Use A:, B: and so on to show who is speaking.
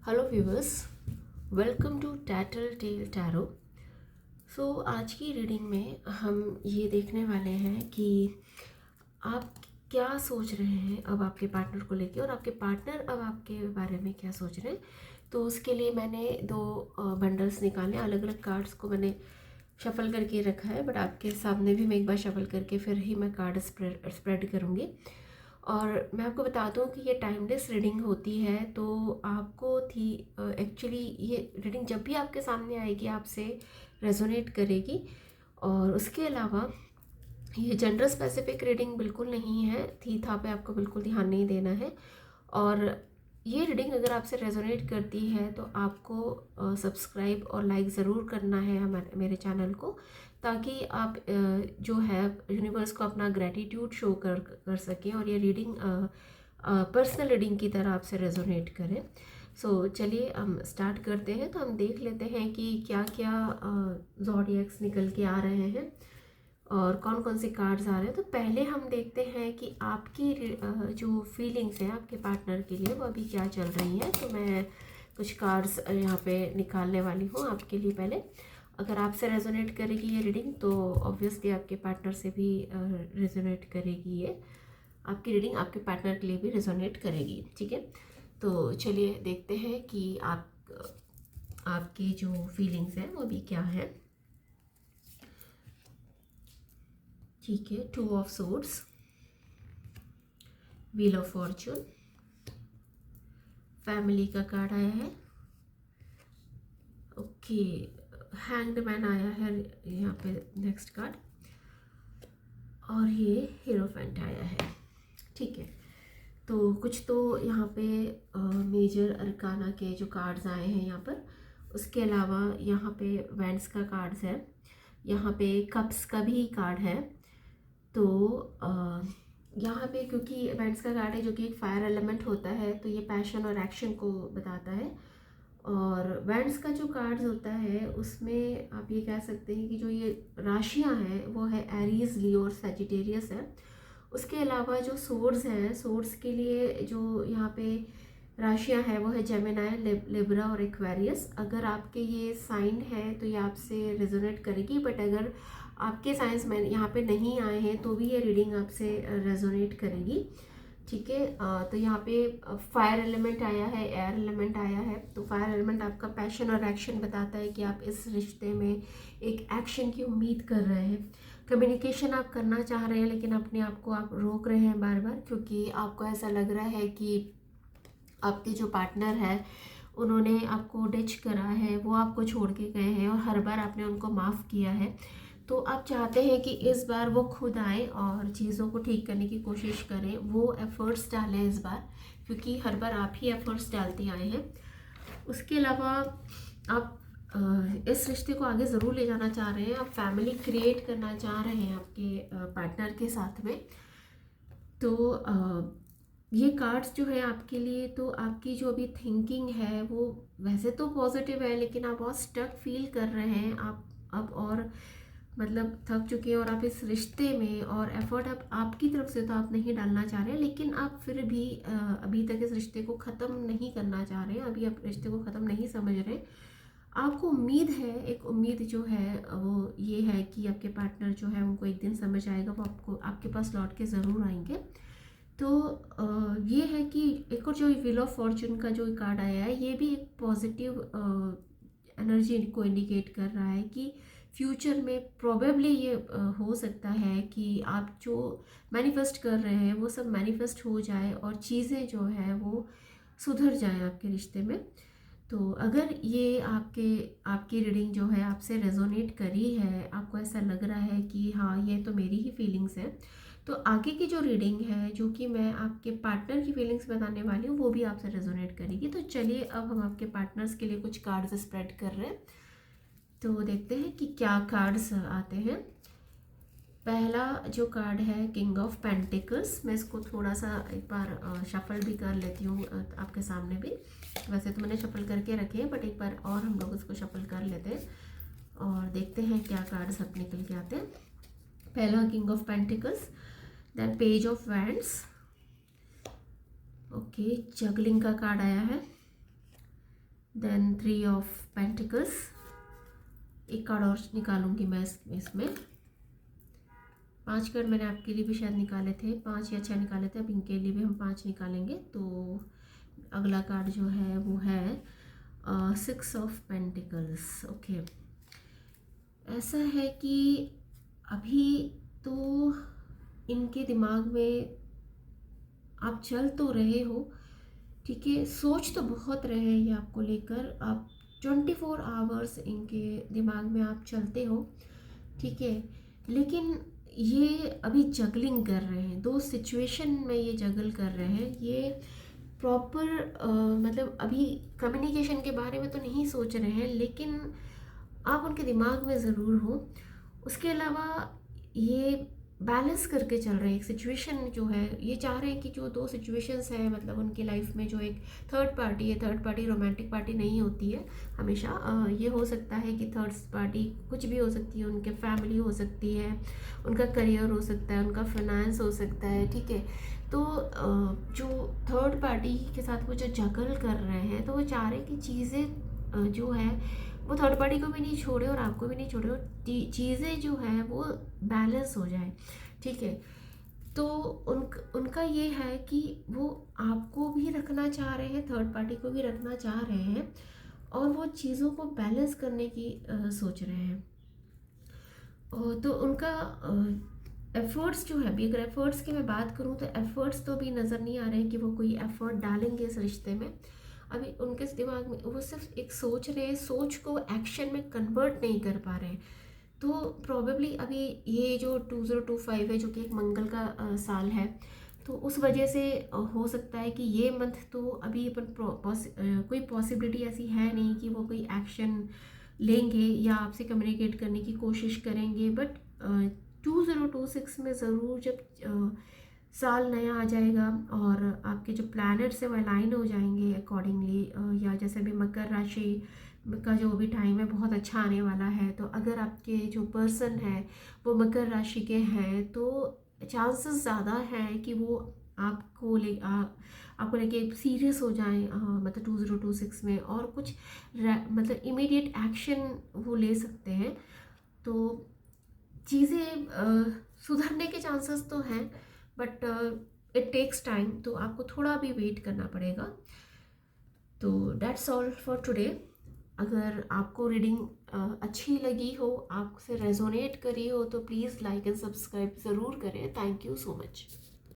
A: Hello viewers, welcome to Tattle Tale Tarot. आज की reading में हम ये देखने वाले हैं कि आप क्या सोच रहे हैं अब आपके पार्टनर को लेके, और आपके पार्टनर अब आपके बारे में क्या सोच रहे हैं। तो उसके लिए मैंने दो बंडल्स निकाले, अलग अलग कार्ड्स को मैंने शफल करके रखा है, बट आपके सामने भी मैं एक बार शफल करके फिर ही मैं कार्ड स्प्रेड करूँगी। और मैं आपको बता दूं कि ये टाइमलेस रीडिंग होती है, तो आपको थी एक्चुअली ये रीडिंग जब भी आपके सामने आएगी आपसे रेजोनेट करेगी। और उसके अलावा ये जेंडर स्पेसिफिक रीडिंग बिल्कुल नहीं है, थी था पे आपको बिल्कुल ध्यान नहीं देना है। और ये रीडिंग अगर आपसे रेजोनेट करती है तो आपको सब्सक्राइब और लाइक ज़रूर करना है हमारे मेरे चैनल को, ताकि आप जो है यूनिवर्स को अपना ग्रेटिट्यूड शो कर सकें और ये रीडिंग पर्सनल रीडिंग की तरह आपसे रेजोनेट करें। चलिए हम स्टार्ट करते हैं। तो हम देख लेते हैं कि क्या क्या ज़ोडिएक्स निकल के आ रहे हैं और कौन कौन से कार्ड्स आ रहे हैं। तो पहले हम देखते हैं कि आपकी जो फीलिंग्स हैं आपके पार्टनर के लिए वो अभी क्या चल रही हैं। तो मैं कुछ कार्ड्स यहाँ पे निकालने वाली हूँ आपके लिए। पहले अगर आपसे रेजोनेट करेगी ये रीडिंग तो ऑब्वियसली आपके पार्टनर से भी रेजोनेट करेगी। ये आपकी रीडिंग आपके पार्टनर के लिए भी रेजोनेट करेगी, ठीक है। तो चलिए देखते हैं कि आपकी जो फीलिंग्स हैं वो अभी क्या है। ठीक है, 2 of swords, wheel of Fortune, family का कार्ड आया है, ओके, हैंग्ड मैन आया है यहाँ पे नेक्स्ट कार्ड, और ये हीरोफेंट आया है, ठीक है। तो कुछ तो यहाँ पे मेजर अरकाना के जो कार्ड्स आए हैं यहाँ पर। उसके अलावा यहाँ पे वेंट्स का कार्ड्स है, यहाँ पे कप्स का भी कार्ड है। तो यहाँ पे क्योंकि वेंट्स का कार्ड है जो कि एक फायर एलिमेंट होता है, तो ये पैशन और एक्शन को बताता है। और वेंट्स का जो कार्ड्स होता है उसमें आप ये कह सकते हैं कि जो ये राशियाँ हैं वो है एरीज, लियो और सजिटेरियस है। उसके अलावा जो सोर्ड्स हैं, सोर्ड्स के लिए जो यहाँ पे राशियाँ हैं वो है जेमिनाई, लिब्रा और एक्वेरियस। अगर आपके ये साइन है तो ये आपसे रेजोनेट करेगी, बट अगर आपके साइंस में यहाँ पे नहीं आए हैं तो भी ये रीडिंग आपसे रेजोनेट करेगी, ठीक है। तो यहाँ पे फायर एलिमेंट आया है, एयर एलिमेंट आया है। तो फायर एलिमेंट आपका पैशन और एक्शन बताता है कि आप इस रिश्ते में एक एक्शन की उम्मीद कर रहे हैं, कम्युनिकेशन आप करना चाह रहे हैं, लेकिन अपने आप को आप रोक रहे हैं बार बार, क्योंकि आपको ऐसा लग रहा है कि आपके जो पार्टनर है उन्होंने आपको डिच करा है, वो आपको छोड़ के गए हैं और हर बार आपने उनको माफ़ किया है। तो आप चाहते हैं कि इस बार वो खुद आए और चीज़ों को ठीक करने की कोशिश करें, वो एफ़र्ट्स डालें इस बार, क्योंकि हर बार आप ही एफ़र्ट्स डालते आए हैं। उसके अलावा आप इस रिश्ते को आगे ज़रूर ले जाना चाह रहे हैं, आप फैमिली क्रिएट करना चाह रहे हैं आपके पार्टनर के साथ में। तो ये कार्ड्स जो है आपके लिए, तो आपकी जो अभी थिंकिंग है वो वैसे तो पॉजिटिव है, लेकिन आप बहुत स्टक फील कर रहे हैं। आप अब और मतलब थक चुके हैं और आप इस रिश्ते में और एफर्ट आपकी तरफ से तो आप नहीं डालना चाह रहे हैं, लेकिन आप फिर भी अभी तक इस रिश्ते को ख़त्म नहीं करना चाह रहे हैं, अभी आप रिश्ते को ख़त्म नहीं समझ रहे। आपको उम्मीद है, एक उम्मीद जो है वो ये है कि आपके पार्टनर जो है उनको एक दिन समझ आएगा, वो आपको आपके पास लौट के ज़रूर आएंगे। तो ये है कि एक और जो व्हील ऑफ फॉर्चून का जो कार्ड आया है, ये भी एक पॉजिटिव एनर्जी को इंडिकेट कर रहा है कि फ्यूचर में प्रोबेबली ये हो सकता है कि आप जो मैनिफेस्ट कर रहे हैं वो सब मैनिफेस्ट हो जाए और चीज़ें जो है वो सुधर जाए आपके रिश्ते में। तो अगर ये आपकी रीडिंग जो है आपसे रेजोनेट करी है, आपको ऐसा लग रहा है कि हाँ ये तो मेरी ही फीलिंग्स हैं, तो आगे की जो रीडिंग है जो कि मैं आपके पार्टनर की फीलिंग्स बताने वाली हूँ वो भी आपसे रेजोनेट करेगी। तो चलिए अब हम आपके पार्टनर्स के लिए कुछ कार्ड्स स्प्रेड कर रहे हैं, तो देखते हैं कि क्या कार्ड्स आते हैं। पहला जो कार्ड है किंग ऑफ पेंटिकल्स, मैं इसको थोड़ा सा एक बार शफल भी कर लेती हूँ आपके सामने भी। वैसे तो मैंने शफल करके रखे हैं, बट एक बार और हम लोग इसको शफल कर लेते हैं और देखते हैं क्या कार्ड्स अब निकल के आते हैं। पहला king of pentacles, then page of wands, okay, juggling का कार्ड आया है, देन 3 ऑफ पेंटिकल्स। एक कार्ड और निकालूंगी मैं इसमें। 5 कार्ड मैंने आपके लिए भी शायद निकाले थे, 5 या 6 निकाले थे, अब इनके लिए भी हम 5 निकालेंगे। तो अगला कार्ड जो है वो है 6 ऑफ पेंटिकल्स। ओके, ऐसा है कि अभी तो इनके दिमाग में आप चल तो रहे हो, ठीक है, सोच तो बहुत रहे हैं ये आपको लेकर। आप 24 आवर्स इनके दिमाग में आप चलते हो, ठीक है, लेकिन ये अभी जगलिंग कर रहे हैं, 2 सिचुएशन में ये जगल कर रहे हैं। ये प्रॉपर मतलब अभी कम्युनिकेशन के बारे में तो नहीं सोच रहे हैं, लेकिन आप उनके दिमाग में ज़रूर हो। उसके अलावा ये बैलेंस करके चल रहे हैं एक सिचुएशन जो है। ये चाह रहे हैं कि जो 2 सिचुएशंस हैं मतलब उनकी लाइफ में, जो एक थर्ड पार्टी है, थर्ड पार्टी रोमांटिक पार्टी नहीं होती है हमेशा। ये हो सकता है कि थर्ड पार्टी कुछ भी हो सकती है, उनके फैमिली हो सकती है, उनका करियर हो सकता है, उनका फाइनेंस हो सकता है, ठीक है। तो जो थर्ड पार्टी के साथ वो जो जगल कर रहे हैं, तो वो चाह रहे हैं कि चीज़ें जो है वो थर्ड पार्टी को भी नहीं छोड़े और आपको भी नहीं छोड़े, और चीज़ें जो है वो बैलेंस हो जाए, ठीक है। तो उनका ये है कि वो आपको भी रखना चाह रहे हैं, थर्ड पार्टी को भी रखना चाह रहे हैं, और वो चीज़ों को बैलेंस करने की सोच रहे हैं। तो उनका एफर्ट्स जो है, अभी अगर एफर्ट्स की मैं बात करूँ तो एफर्ट्स तो भी नज़र नहीं आ रहे हैं कि वो कोई एफर्ट डालेंगे इस रिश्ते में। अभी उनके दिमाग में वो सिर्फ एक सोच रहे हैं, सोच को एक्शन में कन्वर्ट नहीं कर पा रहे हैं। तो प्रॉबेबली अभी ये जो 2025 है, जो कि एक मंगल का साल है, तो उस वजह से हो सकता है कि ये मंथ तो अभी अपन कोई पॉसिबिलिटी ऐसी है नहीं कि वो कोई एक्शन लेंगे या आपसे कम्युनिकेट करने की कोशिश करेंगे। बट 2026 में ज़रूर जब साल नया आ जाएगा और आपके जो प्लैनेट्स है वो अलाइन हो जाएंगे अकॉर्डिंगली, या जैसे भी मकर राशि का जो भी टाइम है बहुत अच्छा आने वाला है। तो अगर आपके जो पर्सन है वो मकर राशि के हैं, तो चांसेस ज़्यादा हैं कि वो आपको लेके सीरियस हो जाएं, मतलब 2026 में, और कुछ मतलब इमीडिएट एक्शन वो ले सकते हैं। तो चीज़ें सुधरने के चांसेस तो हैं, बट इट टेक्स टाइम, तो आपको थोड़ा भी वेट करना पड़ेगा। तो दैट्स ऑल फॉर टुडे। अगर आपको रीडिंग अच्छी लगी हो, आपसे रेजोनेट करी हो, तो प्लीज़ लाइक एंड सब्सक्राइब ज़रूर करें। Thank you so much.